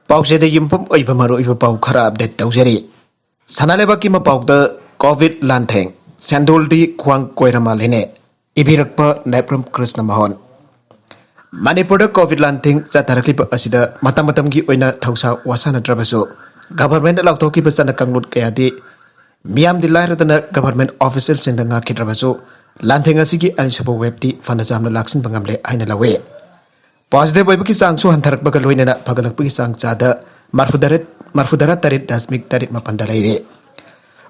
पाउसेद युमफम ओइबा मरुइबा पाउ खरा अपडेट तौजरी सनालेबाकी मपाउदा कोविड लांथेंग सेंडोलदी ख्वांग कोइरामालेने इबिरकपा नेप्रम कृष्ण मोहन मणिपुर कोविड लांथेंग चाथरक्लिबा असिदा मतम मतमगी ओइना थौसा वासानद्रबसु गवर्नमेंट लाउथोकिबा चना कंगलुट कयादि मियाम दिलाइरदना गवर्नमेंट ऑफिशियल सिंदंगा खिद्रबसु लांथेंग असिगी अनिसुबा वेबती फना जामना लाक्सिन बंगमले आइना लवे पॉजिटिव की चांगसु हंथरकबा लोइना फगलकबगी चांग चादा मरफुदरा तरेट दशमिक तरेट मपन लेरे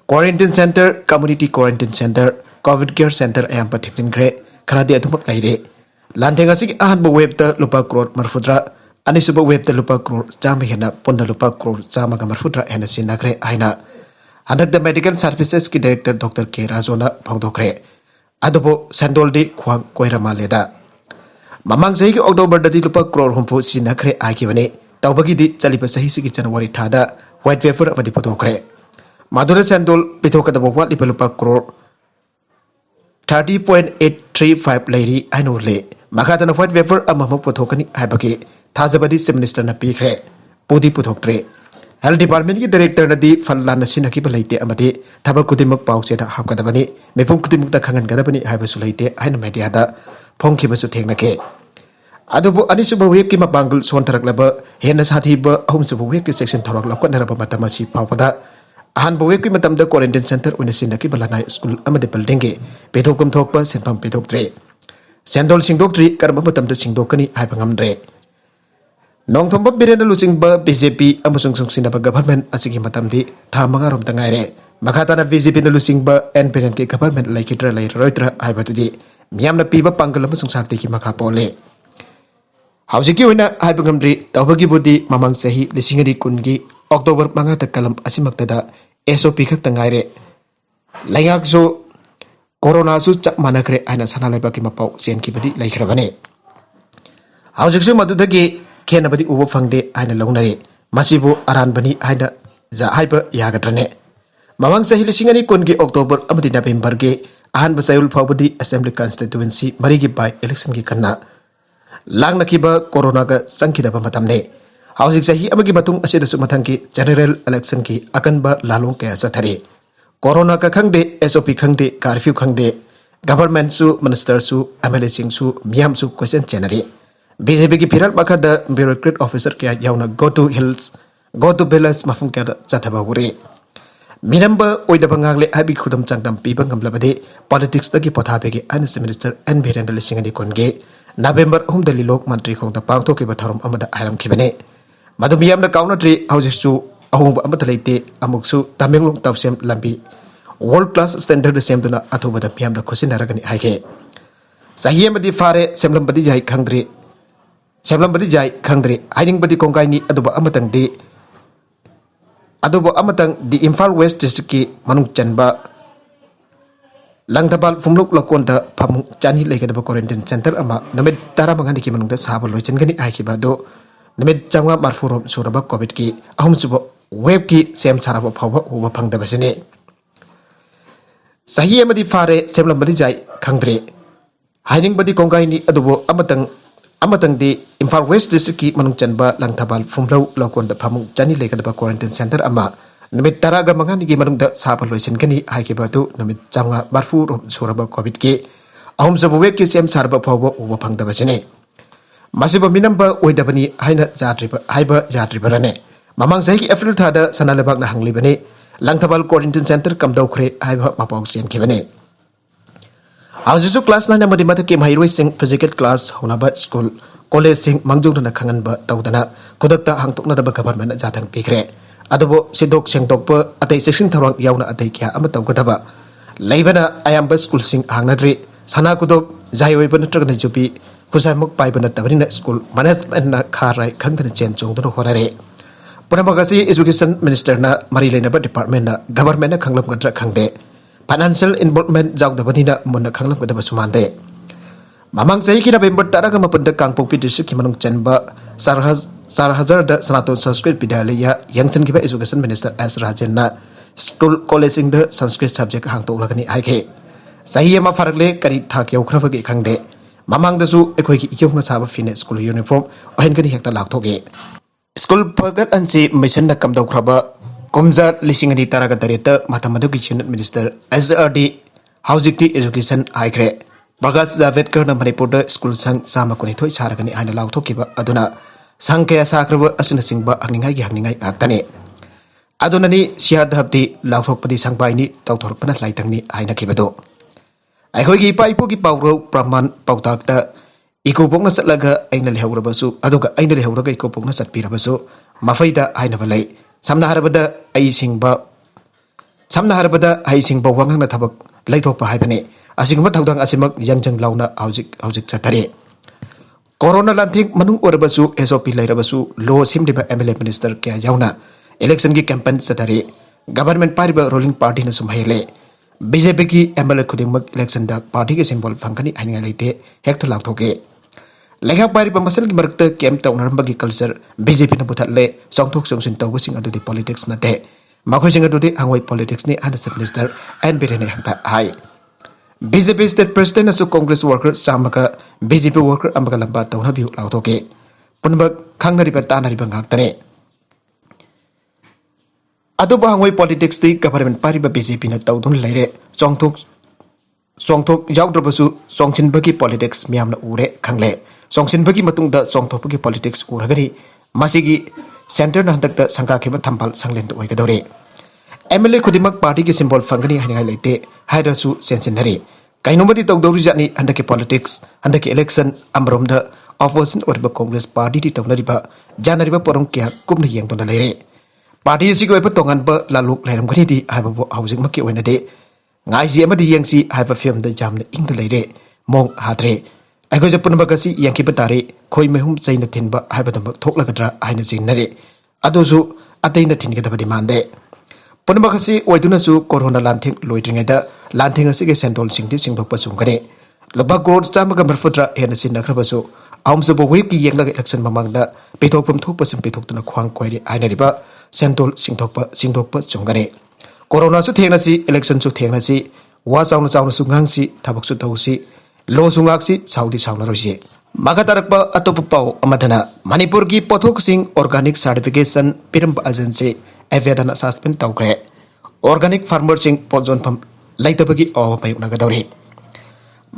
quarantine centre community quarantine centre covid care centre अयाम थिंग्रे खरादी अदुमक लेरे लांथेंग असिगी अहनब वेबता लुपा करोड़ मरफुदरा अनिसुबा वेबता लुपा करोड़ चाम हेना पुन्ना लुपा करोड़ चामगा मरफुदरा हेना सिनग्रे आइना हंदक मेडिकल सर्विसेस की डायरेक्टर डॉक्टर के राजोना फोंदोक्रे अदुबो सेंडोलदी ख्वांग कोइरामालेदा ममांग सही अक्टोबर ददी लुपा करोड़ हुंफु सिनग्रे आगिबने तौबगी चलिब सही सिगी जनवरी थादा व्हाइट पेपर अमदी पुथोक्रे मादुरा सेंडोल पिथोकदब वाटलिब लुपा करोड़ 30.835 लेरी आइनोले मखादन व्हाइट पेपर अममु पुथोकनी हाइबगे थाजबदी चीफ मिनिस्टर न पीख्रे पुदी पुथोक्त्रे हेल्थ डिपार्टमेंट की डायरेक्टर नदी फल्लान सिनकिब लेते अमदी थबक कुदिमुक पाउचेदा हापकदबनी मिपुम कुदिमुक खंगनगदबनी हाइबसु लेते आइन मीडियादा फोंखिबसु थेंगनके अदुबु अनिसुब वेब की मपांगल सोनथरकलब हेन साथीब अहुमसुब वेब की सेक्शन थरक लकनरब मतमसी फावदा अहन वेब की मतमद क्वारंटाइन सेंटर उन सिनकी बलाना स्कूल अमदे बिल्डिंग के पेथोकम थोकप सेंफम पेथोक्त्रे सेंडोल सिंगदोक्ट्री करम मतमद सिंगदोकनी हाइबंगमद्रे नोंथोंब बिरेन लुचिंग बीजेपी अमसुंग सुंगसिनब गवर्नमेंट असिगी मतमदी था मंगारोम तंगाइरे मखाताना बीजेपी न लुचिंग एनपीएन के गवर्नमेंट लाइकिट्रा लाइरोइत्रा हाइबतुदी मियामना पीबा पांगल अमसुंग साक्ति की मखा पोले हौजिकी होइना हाइबंगमद्री तौबगी बुदी ममंग सही लिसिंगरी कुनगी अक्टोबर मंगा तक कलम असिमक्तदा एसओपी खक तंगाइरे लाइंगाकसु कोरोना सु चप मानखरे आइना सनालेबा की मपाउ सेनखिबदी लाइखरबने हौजिकसु मदुदगी खेनबदी उबो फंगदे आइना लौनरे मसिबु अरानबनी आइना जा हाइबा यागद्रने ममंग सही लिसिंगरी कुनगी अक्टोबर अमदी नवेंबर के अहनब चयुल फाउबदी असेंबली कॉन्स्टिट्यूएंसी मरीगी बाय इलेक्शन की कन्ना लांगनखिबा कोरोना का संखिदब मतमने हौजिक सही अमगी मतुंग असिदसु मथंगी जनरल इलेक्शन की अकनबा लालोंग कया चथरे कोरोना का खंगदे एसओपी खंगदे कर्फ्यू खंगदे गवर्नमेंट सु मिनिस्टर सु एमएलए सिंगसु मियाम सु क्वेश्चन चेनरे बीजेपी की फिरल मखद ब्यूरोक्रेट ऑफिसर क्या याउना गो टू विलेज मफुंग क्या चथबा हुरे मिनम्ब ओइदब ngangle हाबी खुदम चांगदम पीबा ngamlabade पॉलिटिक्स दगी पोथाबेगे एनएस मिनिस्टर एन वीरेंद्र लिसिंगनी कोनगे नवेंबर 3 दली लोक मंत्री खोंदा पांगथोके बथरम अमदा आयरम खिबने मदु मियामना काउनट्री हौजिसु अहुंब अमत लेते अमुकसु तमेंगलों तवसेम लंबी वर्ल्ड क्लास स्टैंडर्ड सेमदुना अथुबदा मियामदा खुसिनरगनी हाइके सही अमदी फारे सेमलंबदी जाय खंगद्रे हाइनिंगबदी कोंगाइनी अदुबो अमतंग दि इम्फाल वेस्ट डिस्ट्रिक्ट की मनुंग चनबा लंगथबाल फुमलुक लकोंदा फमु चानी लेगदब क्वारंटाइन सेंटर अमा नमित 15 की मनुंग साब लोइचनगनी आइखिबादो नमित 440 सुरब कोविड की अहुमसुब वेब की सेम साराब फाव उब फंगदबसने सही अमदी फारे सेमलंबदी जाय खंगद्रे हाइनिंगबदी कोंगाइनी अदुबो अमतंग दि इम्फाल वेस्ट डिस्ट्रिक्ट की मनुंग चनबा लंगथबाल फुमलौ लकोंदा फमु चानी लेगदब क्वारंटाइन सेंटर अमा नमित 15 की मनुंग साब लोइचनगनी आइखिबादो नमित 440 सुरब कोविड की अहुमसुब वेब की सेम साराब फाव उब फंगदबसने मसिब मिनम्ब ओइदबनी हाइबा जात्रिबरने ममंग सही अप्रैल थादा सनालेबागना हंगलिबने लंगथबाल क्वारंटाइन सेंटर कमदौख्रे हाइबा मपाउ सेनखिबने हौजिसु क्लास 9 अमदी मथके महिरोइ सिंह फिजिकल क्लास होनबा स्कूल कॉलेज सिंह मंगजोंदना खंगनबा तौदना खुदकता हांगतोकनरबा गवर्नमेंट जाथंग पिख्रे अदुबो सिदोक सेंगतोकप अतै सेक्शन थरंग यावना अतै क्या अम तौगदबा लेबना अयाम्बा स्कूल सिंह हांगनद्रे सनाकुदो जायोइबा नत्रगना जुपी खुसामुक पाइबना तबरिना स्कूल मैनेजमेंट ना खाराय खंगदना चेन चोंगदनो होनरे पुनमगसी एजुकेशन मिनिस्टर ना मरी लेनबा डिपार्टमेंट ना गवर्नमेंट ना खंगलम गद्रा खंगदे फाइनेंशियल इन्वॉल्वमेंट जाउदबनिना मुन्न खंगलम गदबा सुमानदे ममंग सही की नवेंबर 13 मपद कांगपोक्पी डिस्ट्रिक्ट की मनुंग चनबा सरहजर द सनातन संस्कृत विद्यालय यंगचन की एजुकेशन मिनिस्टर एस राजन स्कूल कॉलेज संस्कृत सब्जेक्ट हांगतोलगनी आइखे सही अमा फरकले करी थाक यौख्रबगे खंगदे ममंगदसु एखोई की इयोंगना साबा फिने स्कूल यूनिफॉर्म ओहेनगनी हेक्ता लाक्थोगे School Pagat and say mission the Kamdo Kraba, Kumza Lissing and Taragatarieta, Mathematics Unit Minister, SRD, Housing Education, High Bagas Zavetkar na Manipur School Sang Samakunito Saragani and allow Tokiba Aduna, Sankaya Sakraba Asinasingba Agningai Yangai Aktani. Adonani Siad Habdi, Laufopadi Sangbaini, Tautorpana Lightani, Aina Kibado. Aikogi Paipoki Pauro, Praman, Pautakta, Ikopong Satlaga, Ainal Haurabasu, Adoka Ainal Hauraga, Ikopong Sat Pirabasu, Mafaida, Ainavalay, Samna Harabada, Aisingba, Samna Harabada, Aisingba, Wangana Tabak, Laitopa Hypene, Asingma Taudang Asimak, Yangjang Launa, Auzik Satare. Corona Lanting, Manu Urabasu, SOP Lairabasu, Low Simdiba MLA Minister Kaya Yauna, Election Campaign Satare, Government Pariba Ruling Party na Sumhele, BJP ki MLA Kudimak Election da Party ke symbol Fankani Angalite, Hector Lautoke. Lengang Pariba Masal Markta came to Narambagi culture, BJP na Putale, Songtok Song Tawasing ado the politics na te, Makusing ado the Angway politics ni and the Minister and Birene Hector High. BJP State President as Congress worker Samaka, BJP worker Amagalamba Tonabu Lautoke, Punbak Kangariba Tanariba Haktane. Adoba Hangway politics the government Pariba BJP na Taudun Lere, Songtok Yaudrobasu, Songchin Bagi politics Miamna Ure, Kangle, Songchin Bagi Matunda, Songtopagi politics Uragari, Masigi, Center Nandaka Sankakiba Tampal Sanglent Oigadore. MLA Kudimak Party ki symbol Fangani Hangalite, Hydrasu Sensinary. Kainumadi Togdorizani and the politics, and the election, Amromda, Opposition or Congress Party to Tonariba, Janariba Porunkia, Kumni Yang Tonalere. Party is equal Tonganba, Laluk, Laram Gritty, I have a housing Maki when a day. Ngai Yamadi Yangsi, I have a film the jam in the lady, Mong Hatre. I go to Punabagasi, Yankee Batari, Koi Mehum saying the Timba, I have a talk like a dra, I know Adozu, attain the Tinga demande. Punabakasi, Wadunasu, Corona Lanting, loitering at the Lanting a Sig Central Singti Singapore Sungare. Lobagod, Samagamber Futra, and the Sinakrabaso, Arms of a wiki young election Mamanga, Pitopum 2% Pitok to the Kwang Query, Ainariba, Central Singtopa Sungare. Corona Sutenasi, election Sutenasi, was on the Sound Sungangsi, Tabaksu Tausi, Low Sungaksi, Saudi Saunarosi. Magatarakpa Atopao, Amatana, Manipur ki Potthoksing Organic Certification, pirmba Agency APEDA suspend toukhre. Organic farmer sing Potzon Pump, Laitabagi or Payunagadori.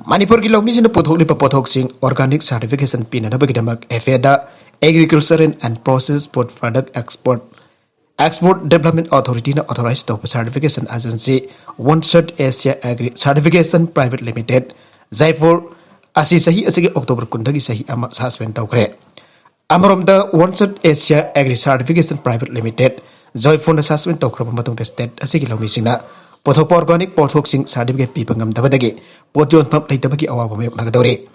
Manipur ki Lomis in the Potthoksing Organic Certification Pinanabagidamak APEDA, Agriculture and Process Food Product Export Development Authority na authorized to certification agency One Cert Asia Agri Certification Private Limited, Jaipur, Asi Sahi Asigi October Kundagi Sahi Ama suspend toukhre. Amarom the One Cert Asia Agri Certification Private Limited, Joyful assessment of Kromatung State, a single missing Pothok Organic Potthoksing Certificate Pipangam Tabadagi, Potion Pump Latabaki Awame Nagadori.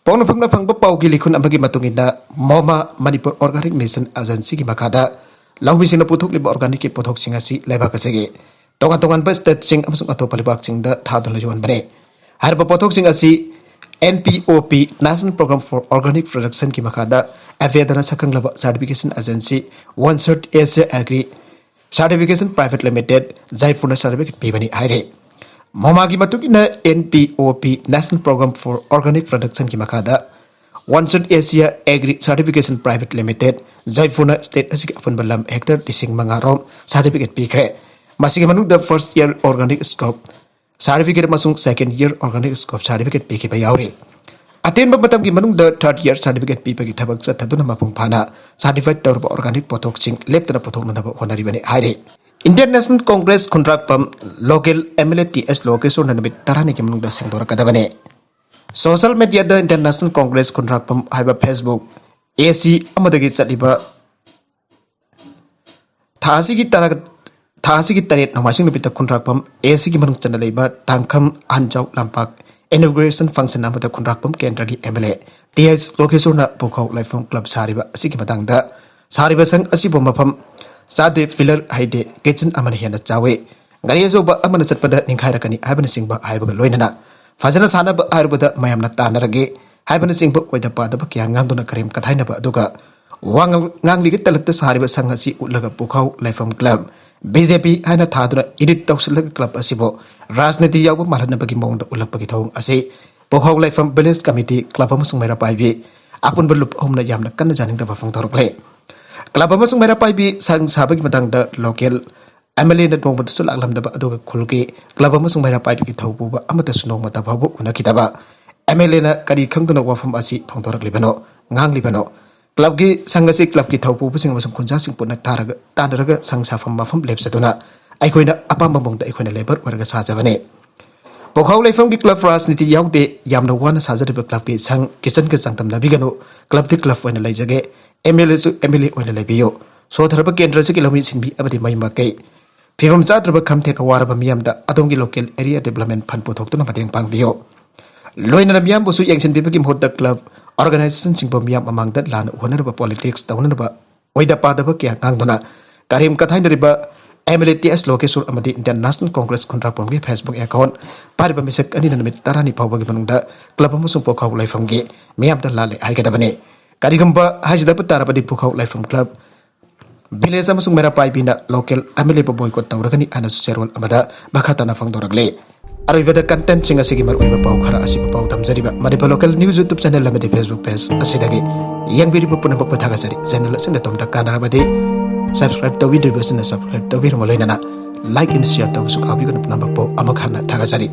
Ponopum na Pangpa Gilikun Amagi Matungina, Moma Manipur Organic Mission Agency Makada, Laumis in the Pothok Organic Potthoksing Asi, Levakasegi, Tongan Best that sing Amazon Atopalibaxing the Tadon Bane. Harba Potthoksing Asi, NPOP, National Program for Organic Production Kimakada, APEDA Sakang Certification Agency, One Cert Asia Agri Certification Private Limited, Jaipur Certificate Pibani Hire. Momagi Matukina NPOP, National Program for Organic Production Kimakada, One Cert Asia Agri Certification Private Limited, Jaipur State Asik Upon Balam Hector Dising Mangarom Certificate Pikre. Masigamanu the first year organic scope. Certificate Masung second year organic scope certificate Piki Bayauri. Attain Batam Gimanung the third year certificate Piki Tabak Taduna Mapungpana, certified Turbo Organic Potthoksing, left the Potona Honaribane Hire. International Congress contract from local MLTS location and with Taranikim the Sandora Kadavane. Social media the International Congress contract from Hyper Facebook, AC Amadagi Saliba Tasigi Tarak. Thasigi Taret Namasing with the contract pump, Asigi Manutana Labor, Tankam, Anjau Lampak, inauguration function number the contract pump Kendragi MLA, TS Lokesuna Poko Life Home Club Sariba, Sikimatanga, Sariba Sang Asibomapam, Sade Filler Haide, Kitchen Amaniana Jawe, Gariazoba Amanasatpada, Ninkarakani, Habanasing Ba Ibaga Loinana, Fazana Sana Arbada, Mayamna Tanarage, Habanasing book with the Padabaki and Gandona Karim Katana Baduga, Wang Nangli Talak the Sariba Sangasi Ulaga Poko Life Home Club. BJP Hana Tadra, Edit Toxil Club Asibo, Rasneti Yabu Maranabaki Mount Ulapakitong Ase, Poho Life from Balance Committee, Club of Sumera Pivi, Upon Balup Omna Yamna Kanajan the Bafang Torple. Club अमसुंग मेरा पाइबी संग साबगी मतंगदा local MLA na nong matasul alam daba adoga khulki club amasung maira pipe ki thaupuba amata sunong mata babu una kitaba MLA na kari khangduna wafam asi phangdorak libano ngang libano club ki sangasi club ki thaupuba sing amasung khunja sing puna taraga tanaraga sangsa fam mafam lepsaduna aikoina apamba mongda aikoina labor warga sajabane Pokhau leifam ki club rajniti yaude yamna wana sajariba club ki sang kitchen ka sangtam labigano club ti club wana laijage MLA su MLA wana labiyo so tharaba kendra se kilomi sinbi abadi mai makai Fifam Chatraba Kamte Kawaraba Miamda, Adongi local area development fund Potthoksing Mateng Pangbio. Loina Miam Busu Yanction Bibikim Hoda Club, organization Singpomiam among that land, honorable politics, the honorable Wida Padabakia Nangdona, Karim Katain Riba, MLTS location Amadi International Congress contract from Facebook account, Pariba Misek and in the Tarani Power given the Club Musum Pokhau Life from Gay, Miam the Lale, Hagadabane, Karigamba Hajdapatarabadi Pokhau Life from Club. Village amasung mera pai bina local amile boycott tawragani ana serwal amada makhatana fangdoragle aribada content singa sigi mar oiba pau khara asi pau tamjariba Manipur local news YouTube channel amadi Facebook page asidagi yangbiri pupuna papathaga sari channel asina tomda kanarabadi subscribe to video subscribe to bir molainana like and share to su kabi guna number po amakhana thaga sari